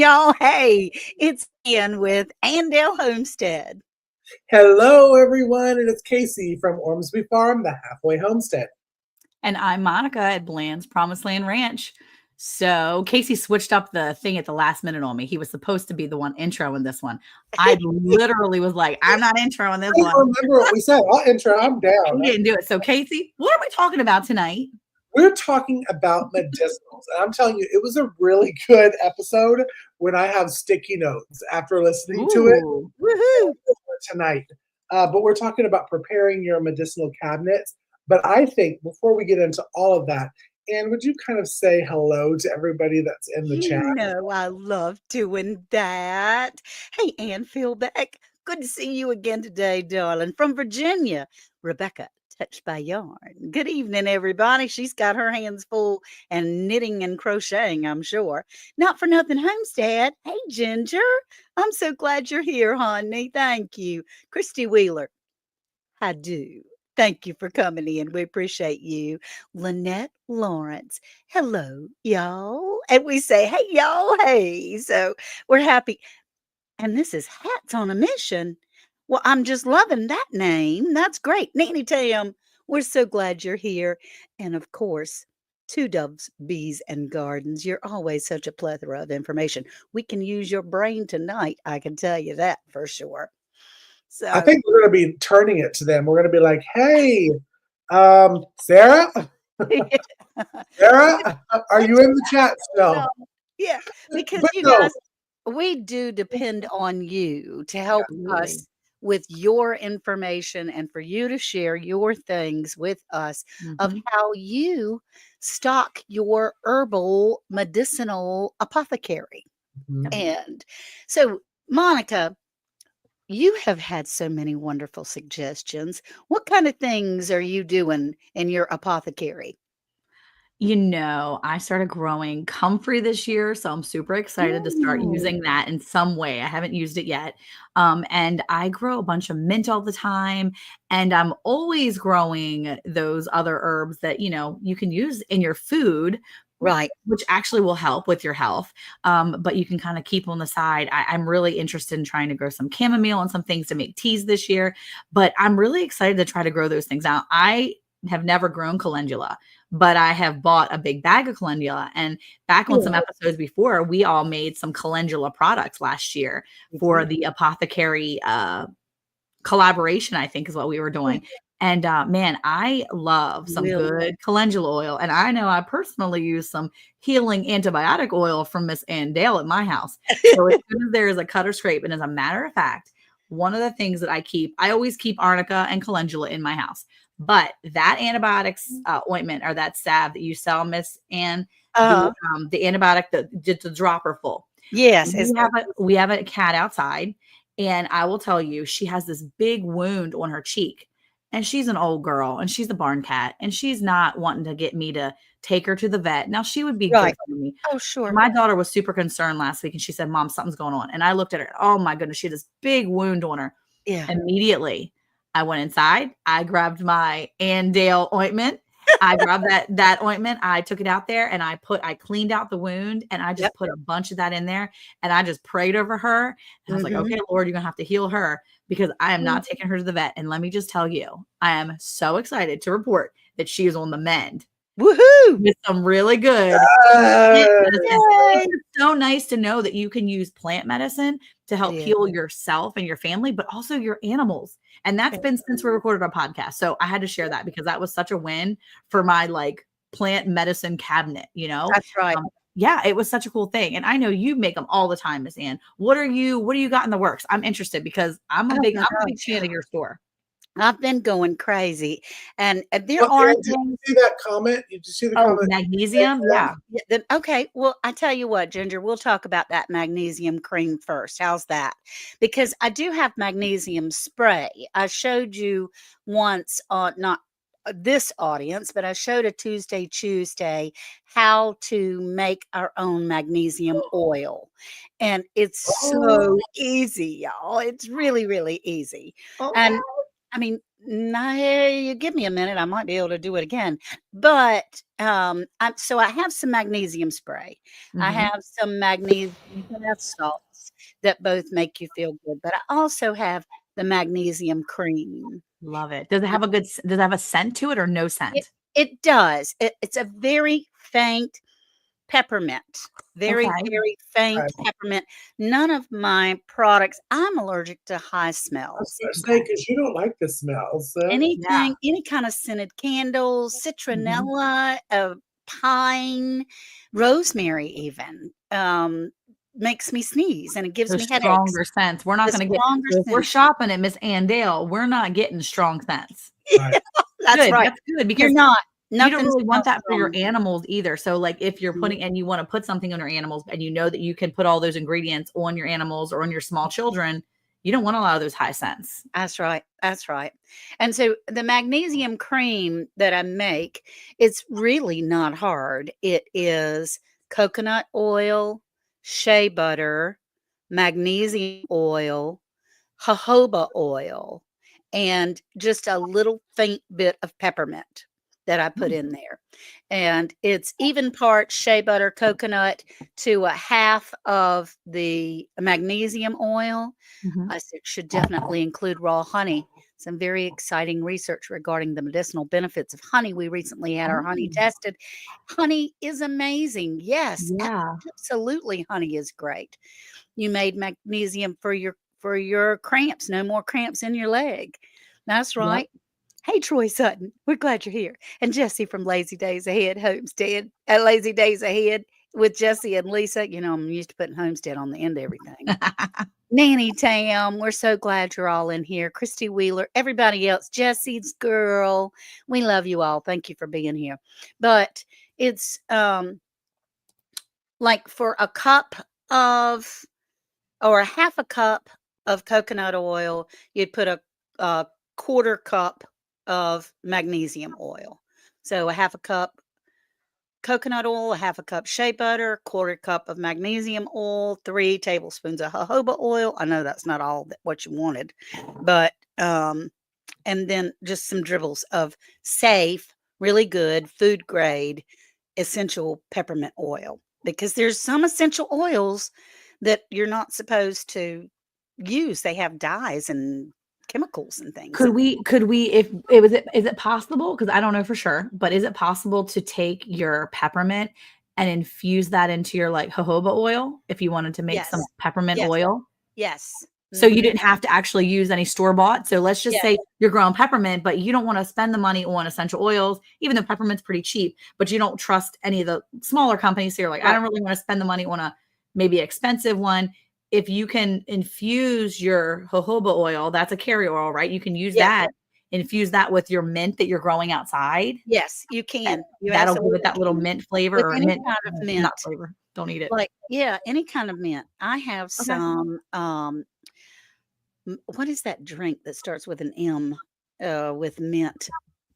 y'all. Hey, it's Ian with Andale Homestead. Hello, everyone, and it's Casey from Ormsby Farm, the halfway homestead. And I'm Monica at Bland's Promised Land Ranch. So Casey switched up the thing at the last minute on me. He was supposed to be the one intro in this one. I literally was like, I'm not introing this I one. don't remember what we said. I'll intro. I'm down. He didn't do it. So Casey, what are we talking about tonight? We're talking about medicinals, and I'm telling you, it was a really good episode when I have sticky notes after listening to it. Woohoo! Tonight. But we're talking about preparing your medicinal cabinets. But I think before we get into all of that, Anne, would you kind of say hello to everybody that's in the chat? You know I love doing that. Hey, Ann Philbeck, good to see you again today, darling. From Virginia, Rebecca, Touched by Yarn. Good evening, everybody. She's got her hands full and knitting and crocheting, I'm sure. Not for nothing, Homestead. Hey, Ginger. I'm so glad you're here, honey. Thank you. Christy Wheeler. I do. Thank you for coming in. We appreciate you. Lynette Lawrence. Hello, y'all. And we say, hey, y'all. Hey. So we're happy. And this is Hats on a Mission. Well, I'm just loving that name. That's great. Nanny Tam, we're so glad you're here. And of course, Two Doves, Bees, and Gardens. You're always such a plethora of information. We can use your brain tonight. I can tell you that for sure. So I think we're going to be turning it to them. We're going to be like, hey, Sarah? Sarah, are you in the chat still? Yeah, because But you no. guys, we do depend on you to help us with your information and for you to share your things with us of how you stock your herbal medicinal apothecary. Mhm. And so, Monica, you have had so many wonderful suggestions. What kind of things are you doing in your apothecary? You know, I started growing comfrey this year, so I'm super excited to start using that in some way. I haven't used it yet. And I grow a bunch of mint all the time, and I'm always growing those other herbs that, you can use in your food, Right. which actually will help with your health. But you can kind of keep on the side. I'm really interested in trying to grow some chamomile and some things to make teas this year, but I'm really excited to try to grow those things. Now, I have never grown calendula, but I have bought a big bag of calendula. And back on some episodes before, we all made some calendula products last year for the apothecary collaboration, I think is what we were doing. And man, I love some good calendula oil. And I know I personally use some healing antibiotic oil from Miss Ann Dale at my house. So as soon as there is a cut or scrape, and as a matter of fact, one of the things that I always keep arnica and calendula in my house. But that antibiotics ointment or that salve that you sell, Miss Ann, the antibiotic, the dropper full. Yes. We have a cat outside, and I will tell you, she has this big wound on her cheek. And she's an old girl, and she's a barn cat, and she's not wanting to get me to take her to the vet. Now, she would be good for me. Oh, sure. My daughter was super concerned last week, and she said, Mom, something's going on. And I looked at her. Oh, my goodness. She had this big wound on her. Yeah. Immediately, I went inside. I grabbed my Andale ointment. I grabbed that ointment. I took it out there, and I cleaned out the wound, and I just put a bunch of that in there, and I just prayed over her. And I was like, okay, Lord, you're going to have to heal her because I am not taking her to the vet. And let me just tell you, I am so excited to report that she is on the mend. Woohoo! With some really good. It's so nice to know that you can use plant medicine to help heal yourself and your family, but also your animals. And that's been since we recorded our podcast. So I had to share that because that was such a win for my plant medicine cabinet, That's right. Yeah, it was such a cool thing. And I know you make them all the time, Miss Ann. What do you got in the works? I'm interested because I'm a big fan of your store. I've been going crazy, and there are Did you see that comment? Did you see the comment? Magnesium? Yeah. Then okay. Well, I tell you what, Ginger, we'll talk about that magnesium cream first. How's that? Because I do have magnesium spray. I showed you once on not this audience, but I showed a Tuesday how to make our own magnesium oil. And it's so easy, y'all. It's really, really easy. And I mean, no, you give me a minute, I might be able to do it again. But I have some magnesium spray. I Mhm. have some magnesium bath salts that both make you feel good. But I also have the magnesium cream. Love it. Does it have a good does it have a scent to it or no It scent? it does. It's a very faint peppermint. Very, Okay. very faint Okay. peppermint. None of my products, I'm allergic to high I was smells. gonna say, Okay. 'cause you don't like the smells, Yeah. Anything, any kind of scented candles, Mhm. citronella, pine, rosemary even, makes me sneeze and it gives Those me headaches. stronger scents. We're not The gonna get stronger so if we're scent. shopping at Miss Ann Dale, we're not getting strong scents. right? That's Good, right. that's good You're because not. you don't Nothing really want smells that for your strong. animals either. So, like, if you're Mhm. putting and you wanna put something on your animals and you know that you can put all those ingredients on your animals or on your small children, you don't want a lot of those high scents. That's right. That's right. And so the magnesium cream that I make, it's really not hard. It is coconut oil, shea butter, magnesium oil, jojoba oil, and just a little faint bit of peppermint that I put Mm, in there. And it's even parts shea butter, coconut to a half of the magnesium oil. mhm. I should definitely include raw honey. Some very exciting research regarding the medicinal benefits of honey. We recently had our honey Oh, tested. Honey is amazing. Yes, yeah. absolutely honey is great. You made magnesium for your cramps, no more cramps in your leg. That's Yep. right. Hey, Troy Sutton, we're glad you're here. And Jesse from Lazy Days Ahead, Homestead, at Lazy Days Ahead with Jesse and Lisa. You know, I'm used to putting Homestead on the end of everything. Nanny Tam, we're so glad you're all in here. Christy Wheeler, everybody else, Jesse's girl. We love you all. Thank you for being here. But it's like for a cup of or a half a cup of coconut oil, you'd put a quarter cup of magnesium oil. So a half a cup coconut oil, a half a cup shea butter, quarter cup of magnesium oil, 3 tablespoons of jojoba oil. I know that's not all that what you wanted, but and then just some dribbles of safe, really good food grade essential peppermint oil because there's some essential oils that you're not supposed to use. They have dyes and chemicals and things. Could we if it was it is it possible? Because I don't know for sure, but is it possible to take your peppermint and infuse that into your, like, jojoba oil if you wanted to make some Yes. peppermint Yes. oil? Yes. So you Mhm. didn't have to actually use any store-bought. So let's just Yes. say you're growing peppermint, but you don't wanna spend the money on essential oils, even though peppermint's pretty cheap, but you don't trust any of the smaller companies. So you're like, "I Right. don't really wanna spend the money on a maybe expensive one." If you can infuse your jojoba oil, that's a carrier oil, right? You can use Yes. that, infuse that with your mint that you're growing outside. Yes, you That can. You that'll give it absolutely that little can. mint flavor With or any mint kind of not mint. flavor, don't eat it. Like, yeah, any kind of mint. I have Okay. some, what is that drink that starts with an M, with mint?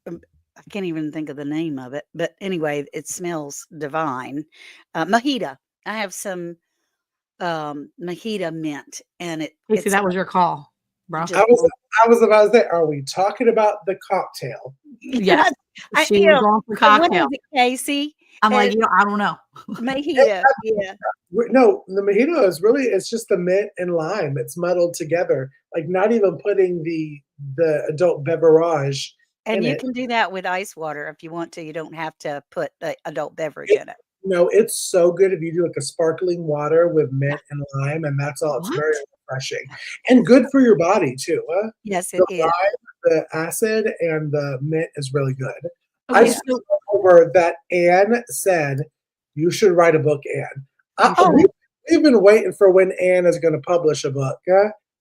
Um, I can't even think of the name of it, but anyway, it smells divine. Mojita. I have some, Mojita mint, and Casey, it's that was your call, bro. I just was I was about to say, are we talking about the cocktail? Yes. I She was am. going for What cocktail. is it, Casey? I'm like, Uh, you know, I don't know. Mojito, yeah. No, the mojito is really it's just the mint and lime. It's muddled together, like not even putting the adult beverage And in you it. can do that with ice water if you want to. You don't have to put the adult beverage It in it. no, it's so good if you do like a sparkling water with mint and lime, and that's all. It's What? very refreshing and good for your body too. Yes, it The is. lime, the acid, and the mint is really good. I Okay, Yeah, just so over that Anne said you should write a book, Anne. you oh, should. We've been waiting for when Anne is going to publish a book.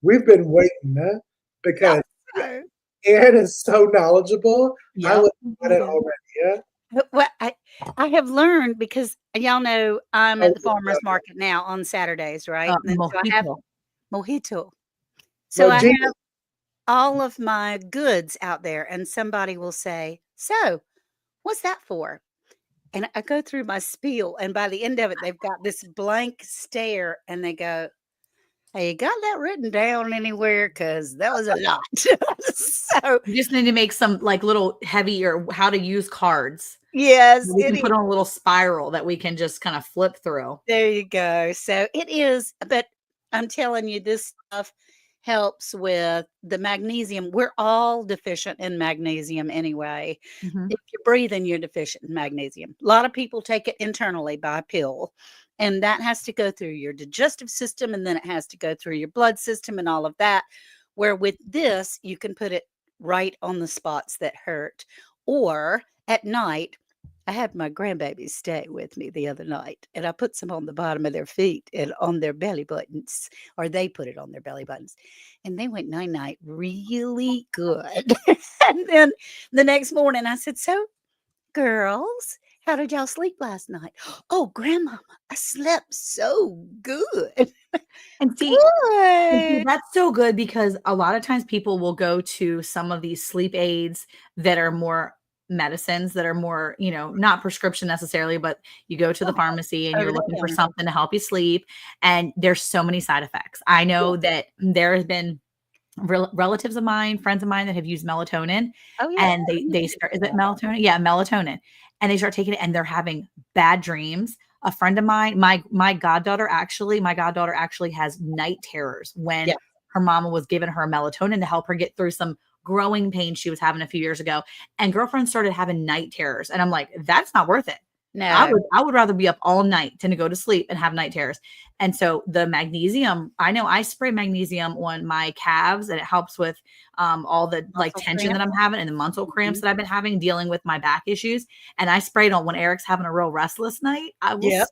We've been waiting because no. Anne is so knowledgeable. I Yep. looked at it already. Well, I have learned because y'all know I'm I at the was, farmer's market now on Saturdays, right? And then so I have Mojito. mojito. So I Mojito. have all of my goods out there, and somebody will say, "So, what's that for?" And I go through my spiel, and by the end of it, they've got this blank stare, and they go, Hey, you got that written down anywhere? Because that was a lot. So, You just need to make some like little heavy or how to use cards. yes, We it can is. put on a little spiral that we can just kind of flip through. There you go. So it is, but I'm telling you, this stuff helps with the magnesium. We're all deficient in magnesium anyway. Mhm. If you're breathing, you're deficient in magnesium. A lot of people take it internally by pill, and that has to go through your digestive system, and then it has to go through your blood system and all of that. Where with this, you can put it right on the spots that hurt, or at night. I had my grandbabies stay with me the other night, and I put some on the bottom of their feet and on their belly buttons, or they put it on their belly buttons, and they went night night really good. And then the next morning, I said, "So, girls, how did y'all sleep last night?" "Oh, grandmama, I slept so good." And see, Good. that's so good because a lot of times people will go to some of these sleep aids that are more medicines that are more, not prescription necessarily, but you go to the pharmacy and Over you're the looking for counter. something to help you sleep. And there's so many side effects. I Yeah. know that there has been relatives of mine, friends of mine that have used melatonin Oh, yeah. and You they can start, do is it that. melatonin? Yeah, melatonin. And they start taking it and they're having bad dreams. A friend of mine, my goddaughter actually has night terrors when Yeah. her mama was giving her melatonin to help her get through some growing pains she was having a few years ago. And girlfriend started having night terrors. And I'm like, that's not worth it. I No. would I would rather be up all night than to go to sleep and have night terrors. And so the magnesium, I know I spray magnesium on my calves and it helps with all the like Muscle tension that cramp. I'm having and the muscle cramps Mhm. that I've been having dealing with my back issues. And I sprayed on when Eric's having a real restless night. Yep.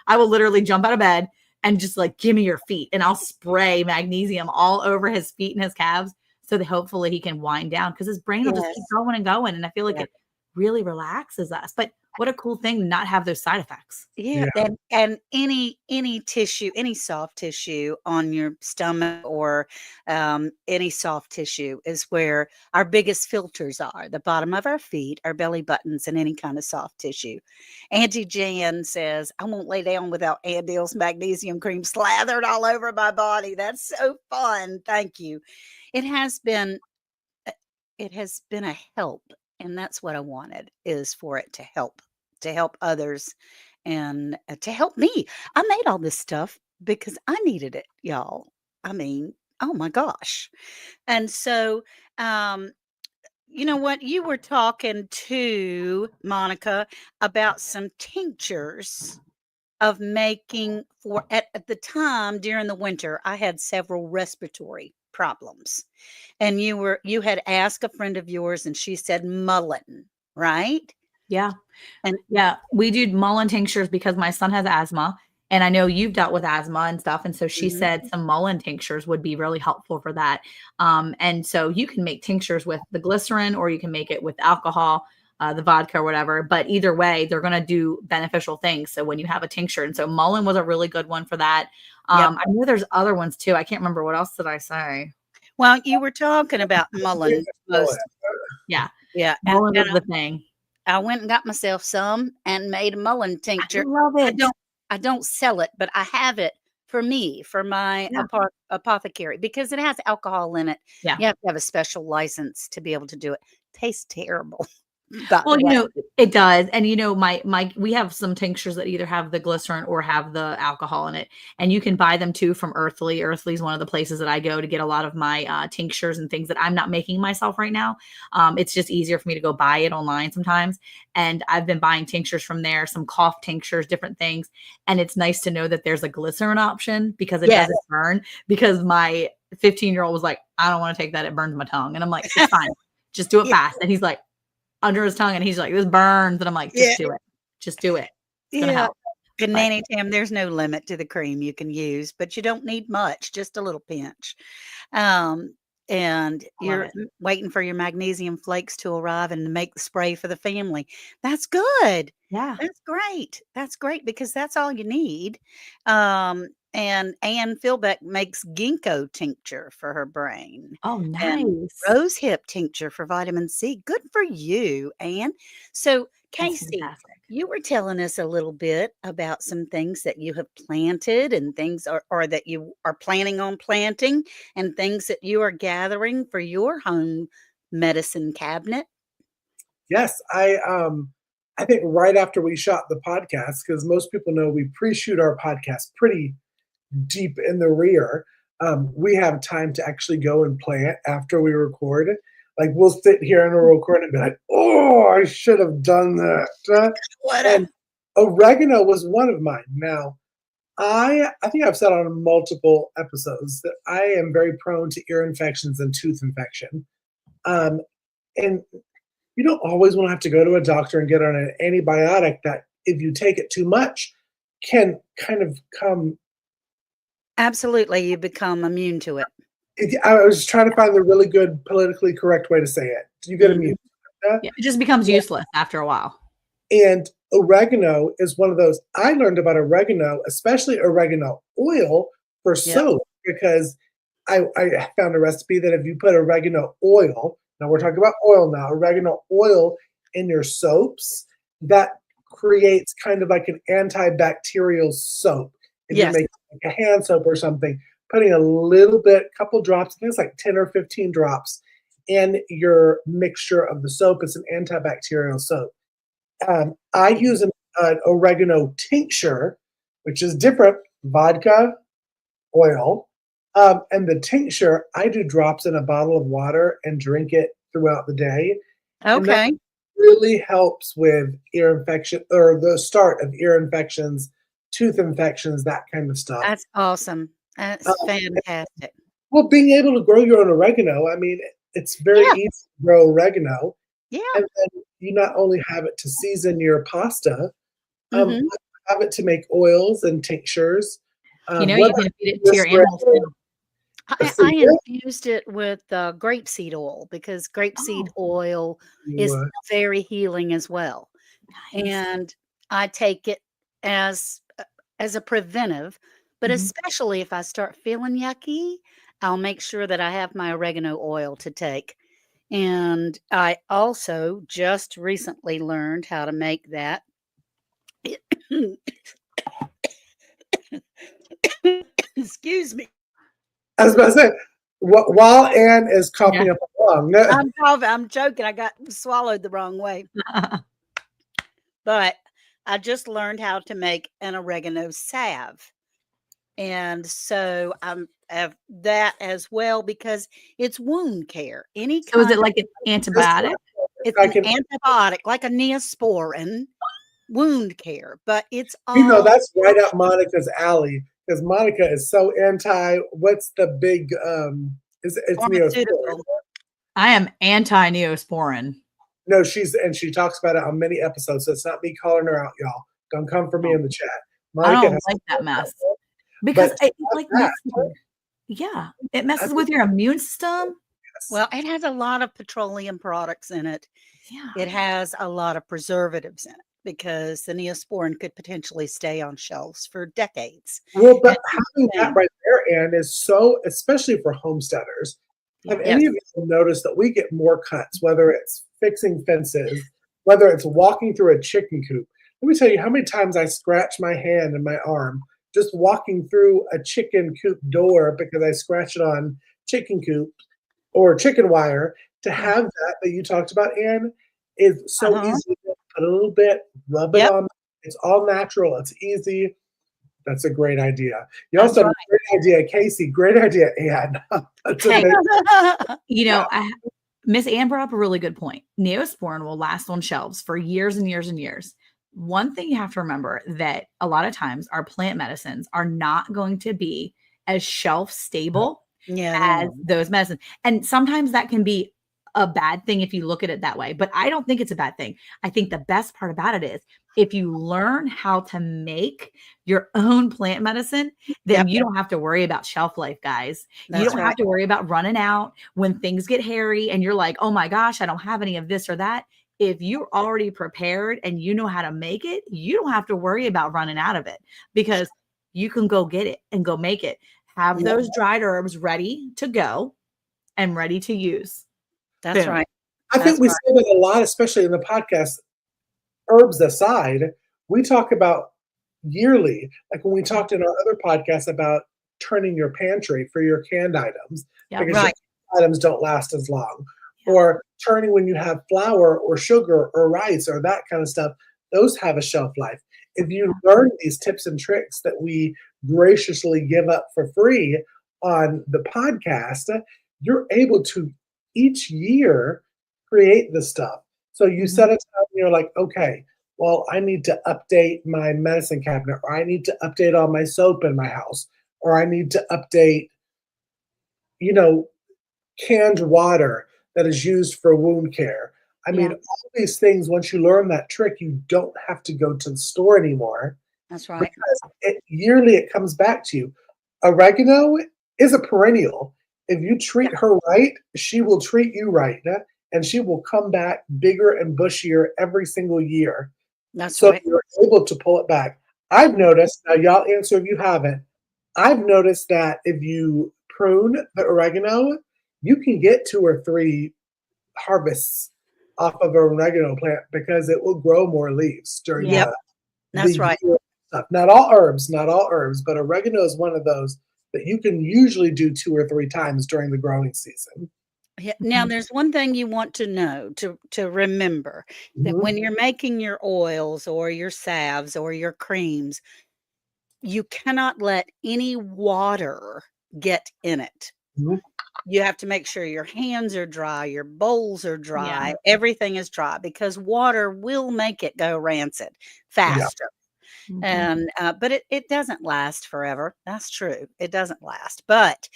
I will literally jump out of bed and just like give me your feet and I'll spray magnesium all over his feet and his calves so that hopefully he can wind down because his brain will just keep Yes. going and going. And I feel like Yeah. it really relaxes us. But what a cool thing to not have those side effects. Yeah, Yeah. and any tissue, any soft tissue on your stomach or, any soft tissue is where our biggest filters are, the bottom of our feet, our belly buttons, and any kind of soft tissue. Auntie Jan says, "I won't lay down without Andil's magnesium cream slathered all over my body." That's so fun, thank you. It has been uh, it has been a help, and that's what I wanted, is for it to help others and, to help me. I made all this stuff because I needed it, y'all. I mean, oh my gosh. And so, um, you know what? You were talking to Monica about some tinctures of making for at the time during the winter, I had several respiratory problems. And you had asked a friend of yours and she said mullein, right? Yeah. And Yeah, we do mullein tinctures because my son has asthma, and I know you've dealt with asthma and stuff, and so she mhm, said some mullein tinctures would be really helpful for that. And so you can make tinctures with the glycerin, or you can make it with alcohol, the vodka, or whatever. But either way, they're going to do beneficial things. So when you have a tincture, and so mullein was a really good one for that. yep. I know there's other ones too. I can't remember what else did I say. Well, you were talking about Famous mullein mullet. most. Yeah, Yeah, mullein and was the thing. I went and got myself some and made a mullein I tincture. love I it. don't I don't sell it, but I have it for me, for my Yeah, apothecary because it has alcohol in it. yeah. You have to have a special license to be able to do it. Tastes terrible, by Well, the way. it does. And my we have some tinctures that either have the glycerin or have the alcohol in it. And you can buy them too from Earthly. Earthly is one of the places that I go to get a lot of my tinctures and things that I'm not making myself right now. It's just easier for me to go buy it online sometimes. And I've been buying tinctures from there, some cough tinctures, different things. And it's nice to know that there's a glycerin option because it Yes. doesn't burn. Because my 15-year-old was like, I don't want to take that. It burns my tongue. And I'm like, it's fine. Just do it Yeah, fast. And he's like, under his tongue, and he's like, "This burns," and I'm like, yeah, "Just do it. Just do it. It's gonna yeah. help." And But Nanny Tam, there's no limit to the cream you can use, but you don't need much, just a little pinch. Um, and I love you're it. waiting for your magnesium flakes to arrive and to make the spray for the family. That's good. Yeah. That's great. That's great because that's all you need. Um, And Ann Philbeck makes ginkgo tincture for her brain Oh, and nice. rose hip tincture for vitamin C. Good for you, Ann. So, That's Casey, fantastic. you were telling us a little bit about some things that you have planted and things or that you are planning on planting and things that you are gathering for your home medicine cabinet. Yes, I think right after we shot the podcast, because most people know we pre-shoot our podcast pretty deep in the rear. We have time to actually go and plant after we record. Like we'll sit here and we'll record and be like, "Oh, I should have done that." What a And oregano was one of mine. Now, I think I've said on multiple episodes that I am very prone to ear infections and tooth infection. Um, and you don't always want to have to go to a doctor and get on an antibiotic that, if you take it too much, can kind of come. Absolutely, you become immune to it. I was trying to find the really good politically correct way to say it. You get Mhm. immune to that. Yeah, it just becomes useless after a while. And oregano is one of those. I learned about oregano, especially oregano oil for Yep. soap, because I found a recipe that if you put oregano oil, now we're talking about oil now, oregano oil in your soaps, that creates kind of like an antibacterial soap. If you're Yes. making like a hand soap or something, putting a little bit, couple drops, I think it's like 10 or 15 drops in your mixture of the soap. It's an antibacterial soap. I use an oregano tincture, which is different, vodka, oil, and the tincture, I do drops in a bottle of water and drink it throughout the day, and that Okay. really helps with ear infection or the start of ear infections, tooth infections, that kind of stuff. That's awesome. That's Um, fantastic. well, being able to grow your own oregano, I mean, it's very Yeah. easy to grow oregano, Yeah. and then you not only have it to season your pasta, Mhm. have it to make oils and tinctures. You Whether can feed it to it's your animals regular too. for I you, infused it with, grapeseed oil because grapeseed Oh, oil is very healing as well, nice. and I take it as as a preventive, but Mhm. especially if I start feeling yucky, I'll make sure that I have my oregano oil to take, and I also just recently learned how to make that. Excuse me. I was about to say, while Anne is Yeah. coughing up a lung, no, I'm coughing, I'm joking, I got swallowed the wrong way, but I just learned how to make an oregano salve, and so I'm have that as well because it's wound care. Any So is kind it of like an this one, antibiotic? if it's I an can, antibiotic, like a Neosporin, wound care, but it's all that's right up Monica's alley because Monica is so anti. What's the big? It's Neosporin. pharmaceutical. I am anti-Neosporin. No, she talks about it on many episodes. So it's not me calling her out, y'all. Don't come for me Oh, in the chat. I Monica don't has, like that mess but because it like that, messes with yeah, it I messes think with your immune system. yes. Well, it has a lot of petroleum products in it. Yeah. It has a lot of preservatives in it because the Neosporin could potentially stay on shelves for decades. Well, And but having that thing right there, Anne, is so, especially for homesteaders. Have Yeah. any yes. of you noticed that we get more cuts, whether it's fixing fences, whether it's walking through a chicken coop? Let me tell you how many times I scratch my hand and my arm just walking through a chicken coop door because I scratched it on chicken coop or chicken wire. To Yeah. have that you talked about, Anne, is so Uh-huh. easy. Put a little bit, rub it Yep, on. It's all natural. It's easy. That's a great idea. You that's also right. have a great idea, Casey. Great idea, Anne. To Hey, make that. Miss Ann brought up a really good point. Neosporin will last on shelves for years and years and years. One thing you have to remember that a lot of times our plant medicines are not going to be as shelf stable Yeah, they as are. those medicines. And sometimes that can be a bad thing if you look at it that way. But I don't think it's a bad thing. I think the best part about it is if you learn how to make your own plant medicine, then Yep, you don't have to worry about shelf life, guys. You that's don't have right. to worry about running out when things get hairy and you're like, oh my gosh, I don't have any of this or that. If you're already prepared and you know how to make it, you don't have to worry about running out of it because you can go get it and go make it. Have Yeah. those dried herbs ready to go and ready to use. That's Boom. right. I think That's we right. say that a lot, especially in the podcast. Herbs aside, we talk about yearly, like when we talked in our other podcast about turning your pantry for your canned items, Yep. because your Right. items don't last as long, Yeah. or turning when you have flour or sugar or rice or that kind of stuff. Those have a shelf life. If you learn these tips and tricks that we graciously give up for free on the podcast, you're able to each year create the stuff. So you set a time, you're like, okay, well, I need to update my medicine cabinet, or I need to update all my soap in my house, or I need to update, you know, canned water that is used for wound care. I mean, Yeah. all these things, once you learn that trick, you don't have to go to the store anymore That's right. because yearly it comes back to you. Oregano is a perennial. If you Yeah. treat her right, she will treat you right, and she will come back bigger and bushier every single year. That's So right. you're able to pull it back. I've noticed, now y'all answer if you haven't, I've noticed that if you prune the oregano, you can get 2 or 3 harvests off of an oregano plant because it will grow more leaves during Yeah. Yep. the That's right. year stuff. Not all herbs, but oregano is one of those that you can usually do 2 or 3 times during the growing season. Yeah, now there's one thing you want to know, to remember, that Mhm, when you're making your oils or your salves or your creams, you cannot let any water get in it. mhm. You have to make sure your hands are dry, your bowls are Yeah. dry, everything is dry because water will make it go rancid Yeah. faster. Mhm. And but it doesn't last forever. That's true. It doesn't last, but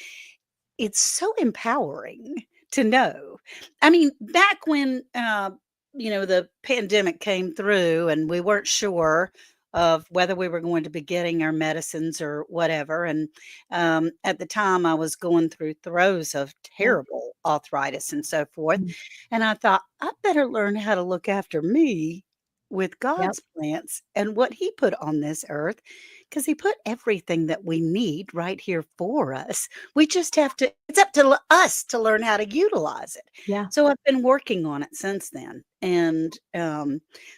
it's so empowering to know. I mean, back when the pandemic came through and we weren't sure of whether we were going to be getting our medicines or whatever. And at the time, I was going through throes of Yeah. terrible arthritis and so forth. Mm. And I thought, I better learn how to look after me with Yep. God's plants and what He put on this earth, because He put everything that we need right here for us. We just have to, it's up to us to learn how to utilize it. Yeah. So I've been working on it since then. And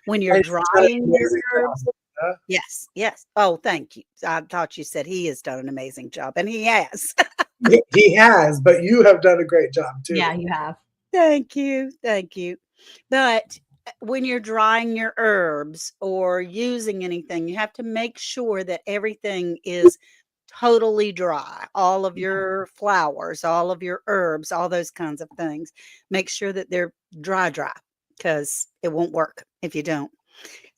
when you're And she's done an drying your amazing herbs, job. yes, yes. Oh, thank you. I thought you said He has done an amazing job, and He has. He has, but you have done a great job too. Yeah, you have. Thank you. Thank you. But when you're drying your herbs or using anything, you have to make sure that everything is totally dry. All of Yeah. your flowers, all of your herbs, all those kinds of things. Make sure that they're dry, because it won't work if you don't.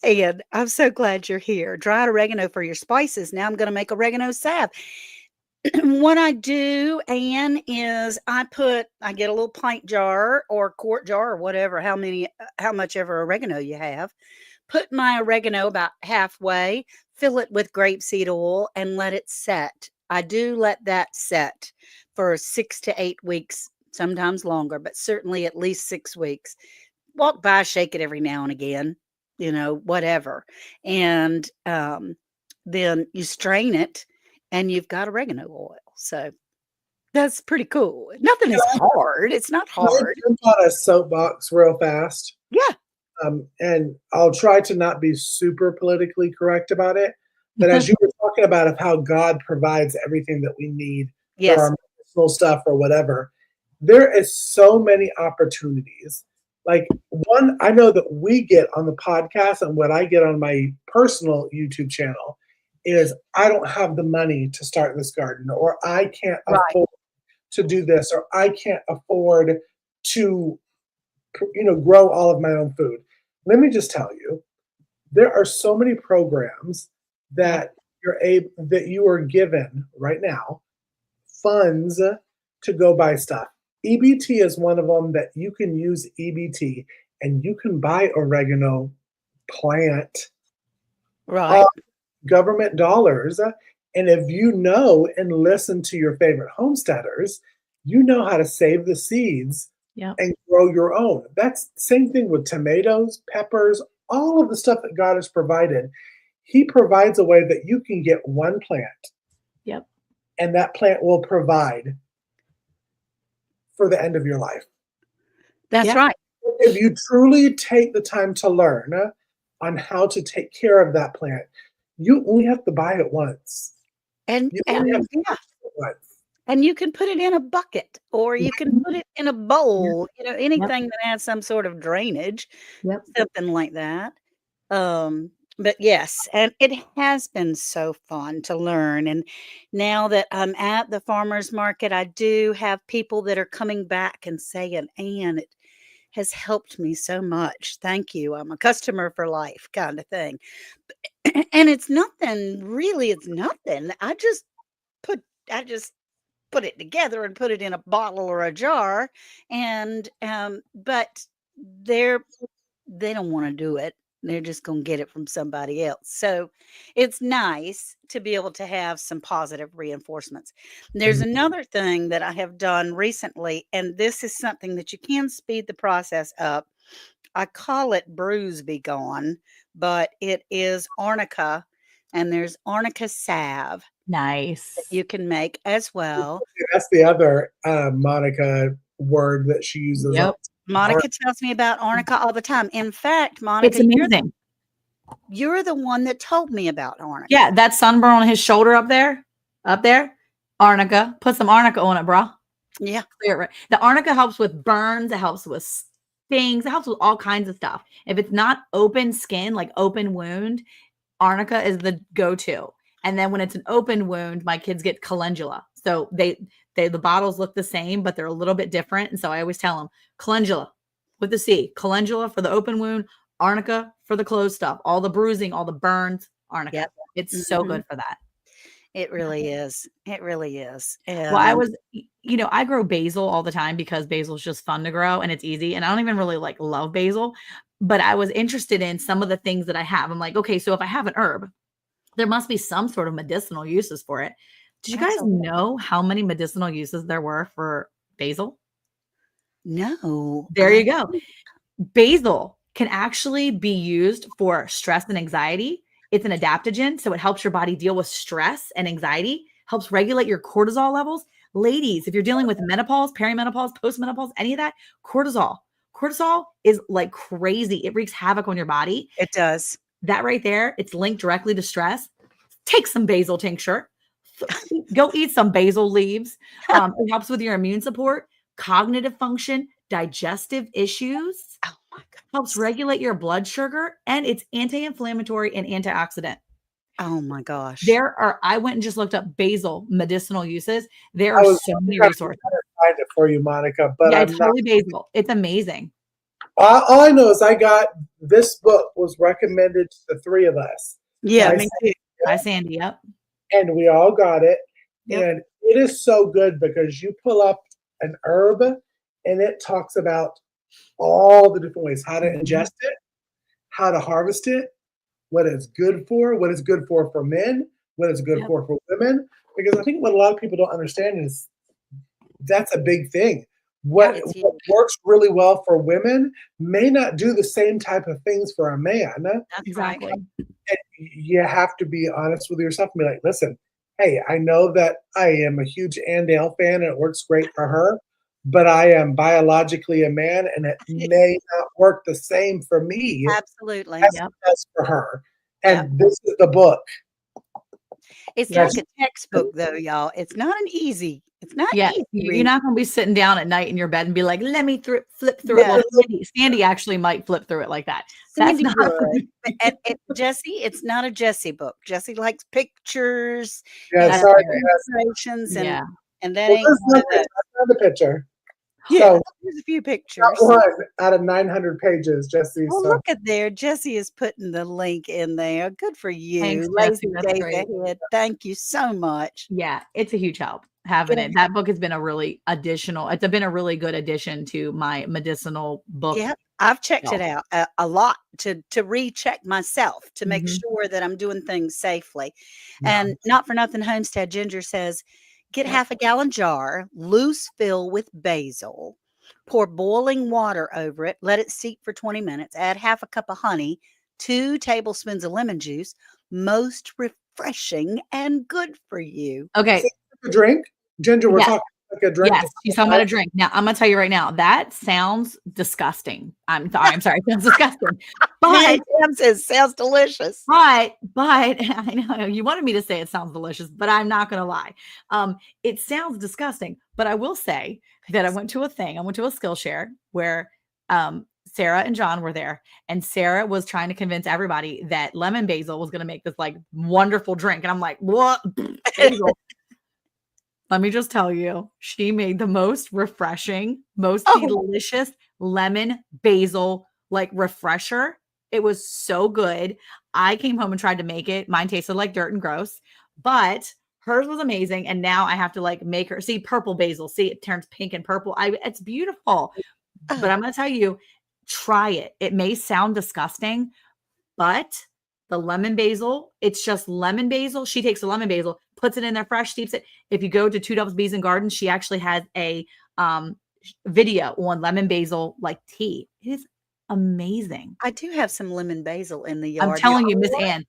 And I'm so glad you're here. Dried oregano for your spices. Now I'm going to make oregano salve. What I do, Anne, is I get a little pint jar or quart jar or whatever, how much ever oregano you have. Put my oregano about halfway, fill it with grapeseed oil, and let it set. I do let that set for 6 to 8 weeks, sometimes longer, but certainly at least 6 weeks. Walk by, shake it every now and again, whatever. And then you strain it and you've got oregano oil. So that's pretty cool. Nothing is hard. It's not Can I hard. jump on a soapbox real fast? Yeah. And I'll try to not be super politically correct about it. But as you were talking about of how God provides everything that we need for Yes. our medicinal stuff or whatever, there is so many opportunities. Like one I know that we get on the podcast and what I get on my personal YouTube channel is I don't have the money to start this garden, or I can't Right. afford to do this, or I can't afford to grow all of my own food. Let me just tell you, there are so many programs Yeah. that you are given right now funds to go buy stuff. EBT is one of them that you can use EBT and you can buy oregano plant Right. government dollars. And if you know and listen to your favorite homesteaders, you know how to save the seeds Yep. and grow your own. That's the same thing with tomatoes, peppers, all of the stuff that God has provided. he provides a way that you can get one plant Yep. and that plant will provide for the end of your life. That's Yeah. right. If you truly take the time to learn on how to take care of that plant, you only have to buy it once. And You only have to yeah, buy it once. and you can put it in a bucket or you can put it in a bowl, Yep. anything that has some sort of drainage, Yep. something like that. But yes, and it has been so fun to learn. And now that I'm at the farmer's market, I do have people that are coming back and saying, Ann, it has helped me so much. Thank you. I'm a customer for life kind of thing. And it's nothing, really, it's nothing. Put I just put it together and put it in a bottle or a jar. And but they're they don't want to do it. They're just going to get it from somebody else. So it's nice to be able to have some positive reinforcements. There's another thing that I have done recently, and this is something that you can speed the process up. I call it Bruise Be Gone, but it is arnica, and there's arnica salve that Nice. you can make as well. That's the other Monica word that she uses. Yep. Monica tells me about arnica all the time. In fact, It's Monica, amazing. you're the one that told me about arnica. Yeah, that sunburn on his shoulder up there, arnica. Put some arnica on it, bro. Yeah. Clear it. Right. The arnica helps with burns. It helps with stings. It helps with all kinds of stuff. If it's not open skin, like open wound, arnica is the go-to. And then when it's an open wound, my kids get calendula. So the bottles look the same, but they're a little bit different. And so I always tell them calendula with the C, calendula for the open wound, arnica for the closed stuff, all the bruising, all the burns, arnica. Yep. It's so Mhm. good for that. It really is. It really is. Well, I was, I grow basil all the time because basil is just fun to grow and it's easy. And I don't even really love basil, but I was interested in some of the things that I have. I'm like, okay, so if I have an herb, there must be some sort of medicinal uses for it. Did you guys Absolutely. know how many medicinal uses there were for basil? No. There you go. Basil can actually be used for stress and anxiety. It's an adaptogen, so it helps your body deal with stress and anxiety, helps regulate your cortisol levels. Ladies, if you're dealing with menopause, perimenopause, postmenopause, any of that, cortisol is like crazy. It wreaks havoc on your body. It does. That right there, it's linked directly to stress. Take some basil tincture. Go eat some basil leaves. It helps with your immune support, cognitive function, digestive issues, Oh my helps goodness. regulate your blood sugar, and it's anti-inflammatory and antioxidant. Oh my gosh. I went and just looked up basil medicinal uses. There I are was so many trying to resources. find it for you, Monica, but Yeah, I'm it's not. totally basil. It's amazing. All I know is I got this book was recommended to the three of us. Yeah, by me too. Hi, Sandy. Yep. and we all got it. Yep. And it is so good because you pull up an herb and it talks about all the different ways how to ingest it, how to harvest it, what it's good for, what it's good for men, what it's good Yep. for women. Because I think what a lot of people don't understand is that's a big thing. What, it's what huge. works really well for women may not do the same type of things for a man. That's Exactly. right. And you have to be honest with yourself and be like, listen, hey, I know that I am a huge Andale fan and it works great for her, but I am biologically a man and it may not work the same for me Absolutely. as Yep. it does for her. Yep. And this is the book. It's Yeah. like a textbook though, y'all. It's not Yeah, easy you're read. not going to be sitting down at night in your bed and be like, let me flip through it. No. Well, Sandy actually might flip through it like that. That's Sandy not would. And Jesse, it's not a Jesse book. Jesse likes pictures Yeah, and sorry. illustrations Yeah. and that Well, ain't there's one of those. another picture. Yeah, So, there's a few got pictures. one out of 900 pages, Jesse. Well, So look at there. Jesse is putting the link in there. Good for you. Thanks, Lazy Jesse. That's days great. ahead. Thank you so much. Yeah, it's a huge help having Yeah. it. That book has been a really it's been a really good addition to my medicinal book. Yeah, I've checked it shelf. out a lot to recheck myself to make Mhm. sure that I'm doing things safely. Yeah. And not for nothing, Homestead Ginger says, get Yep. half a gallon jar, loose fill with basil, pour boiling water over it, let it steep for 20 minutes, add half a cup of honey, 2 tablespoons of lemon juice, most refreshing and good for you. Okay. A drink, Ginger. We're Yes. talking like a drink. Yes, she's talking about a drink. Now, I'm gonna tell you right now, that sounds disgusting. I'm sorry, it sounds disgusting. But Sam says sounds delicious. I know you wanted me to say it sounds delicious, but I'm not gonna lie. It sounds disgusting, but I will say that I went to a Skillshare where Sarah and John were there, and Sarah was trying to convince everybody that lemon basil was gonna make this like wonderful drink. And I'm like, what? Basil. Let me just tell you, she made the most refreshing, most delicious lemon basil like refresher. It was so good. I came home and tried to make it. Mine tasted like dirt and gross, but hers was amazing. And now I have to like make her see purple basil. See, it turns pink and purple. It's beautiful. But I'm going to tell you, try it. It may sound disgusting, but the lemon basil, it's just lemon basil. She takes the lemon basil, puts it in there fresh, steeps it. If you go to Two Doves, Bees and Gardens, she actually has a video on lemon basil like tea. It is amazing. I do have some lemon basil in the yard. I'm telling you, Miss Ann,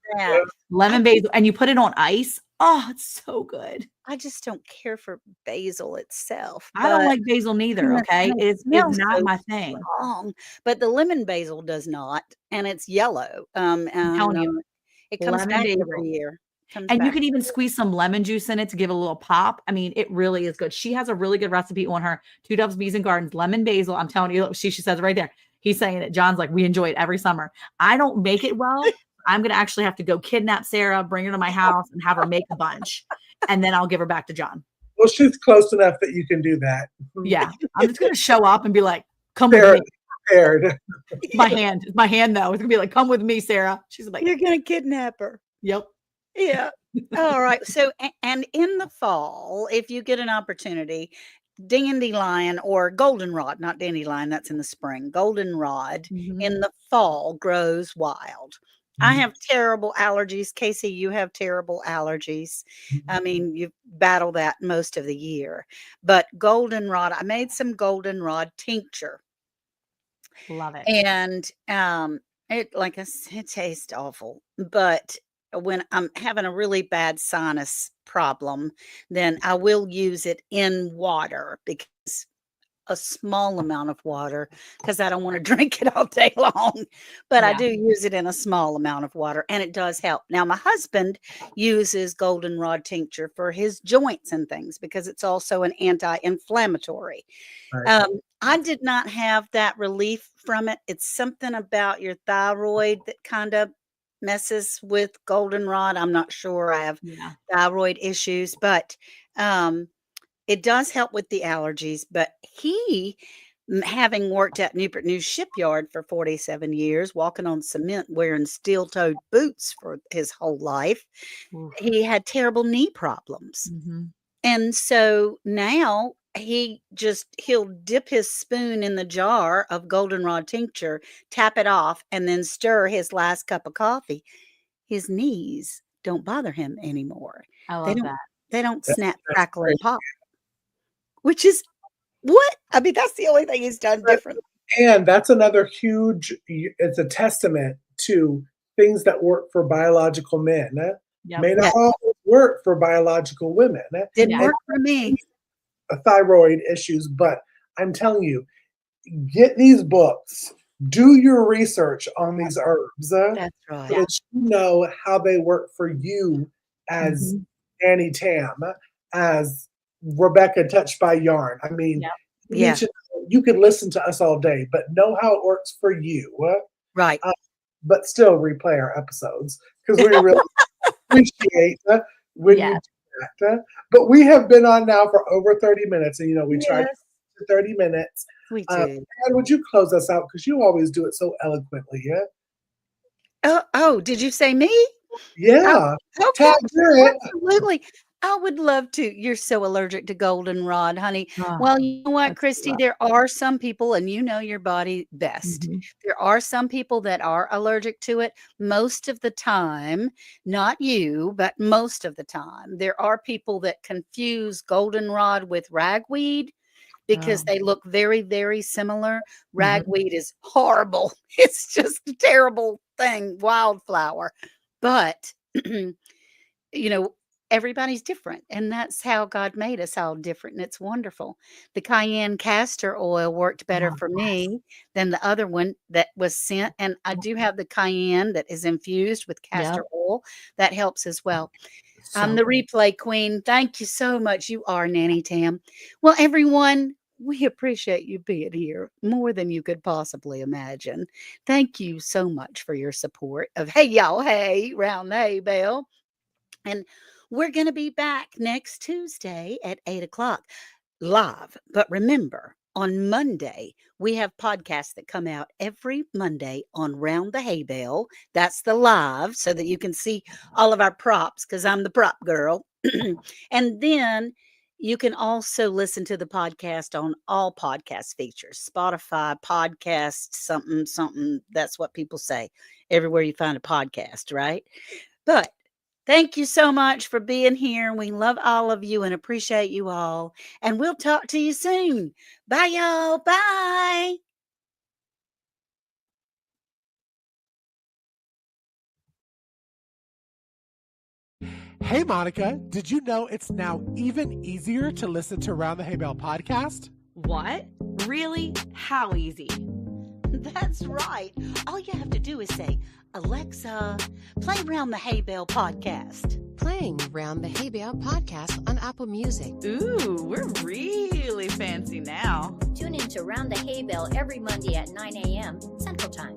lemon basil, and you put it on ice. Oh, it's so good. I just don't care for basil itself. I don't like basil neither. Okay, it's not so my thing. Strong, but the lemon basil does not, and it's yellow. I'm telling you, it comes lemon back basil. every year. And you can even squeeze some lemon juice in it to give it a little pop. I mean, it really is good. She has a really good recipe on her Two Doves, Bees and Gardens, lemon basil. I'm telling you, she says it right there. He's saying it. John's like, we enjoy it every summer. I don't make it well. I'm going to actually have to go kidnap Sarah, bring her to my house and have her make a bunch. And then I'll give her back to John. Well, she's close enough that you can do that. Yeah. I'm just going to show up and be like, come with me. Prepared. My hand though. It's going to be like, come with me, Sarah. She's like, you're going to kidnap her. Yep. Yeah. All right. So, and in the fall, if you get an opportunity, dandelion or goldenrod, not dandelion, that's in the spring. Goldenrod in the fall grows wild. I have terrible allergies. Casey, you have terrible allergies. I mean, you battle that most of the year. But goldenrod, I made some goldenrod tincture. Love it. And it, like I said, it tastes awful. But when I'm having a really bad sinus problem, then I will use it in water, because a small amount of water, because I don't want to drink it all day long. But I do use it in a small amount of water, and it does help. Now, my husband uses goldenrod tincture for his joints and things because it's also an anti-inflammatory. Right. I did not have that relief from it. It's something about your thyroid that kind of messes with goldenrod. I'm not sure. I have thyroid issues, but it does help with the allergies. But he, having worked at Newport News Shipyard for 47 years, walking on cement, wearing steel-toed boots for his whole life, he had terrible knee problems. And so now he'll dip his spoon in the jar of goldenrod tincture, tap it off, and then stir his last cup of coffee. His knees don't bother him anymore. I love that. They don't snap, crackle, and pop. Which is what? I mean, that's the only thing he's done different. And that's another huge, it's a testament to things that work for biological men. May not always work for biological women. Didn't work for me. Thyroid issues, but I'm telling you, get these books, do your research on these herbs. That's right. So that you know how they work for you as Annie Tam, as Rebecca Touched by Yarn. I mean, you could listen to us all day, but know how it works for you. Right. But still replay our episodes because we really appreciate when you do that. But we have been on now for over 30 minutes, and we tried 30 minutes. We do. And would you close us out, because you always do it so eloquently? Did you say me? Yeah. Okay. Absolutely. I would love to. You're so allergic to goldenrod, honey. Well, you know what, Christy? There are some people, and you know your body best. There are some people that are allergic to it. Most of the time, not you, but most of the time, there are people that confuse goldenrod with ragweed because they look very, very similar. Ragweed is horrible. It's just a terrible thing, wildflower. But you know, everybody's different, and that's how God made us all different, and it's wonderful. The cayenne castor oil worked better Oh, for yes. me than the other one that was sent, and I do have the cayenne that is infused with castor Yep. oil. That helps as well. I'm So the good. replay queen. Thank you so much. You are Nanny Tam. Well, everyone, we appreciate you being here more than you could possibly imagine. Thank you so much for your support of Hey Y'all Hey round the hay bell. And we're going to be back next Tuesday at 8 o'clock live. But remember, on Monday, we have podcasts that come out every Monday on Round the Hay Bale. That's the live so that you can see all of our props because I'm the prop girl. And then you can also listen to the podcast on all podcast features Spotify, podcast, something, something. That's what people say everywhere you find a podcast, right? But thank you so much for being here. We love all of you and appreciate you all. And we'll talk to you soon. Bye, y'all. Bye. Hey, Monica, did you know it's now even easier to listen to Round the Hay Bale podcast? What? Really? How easy? That's right. All you have to do is say, Alexa, play Round the Hay Bale podcast. Playing Round the Hay Bale podcast on Apple Music. Ooh, we're really fancy now. Tune in to Round the Hay Bale every Monday at 9 a.m. Central Time.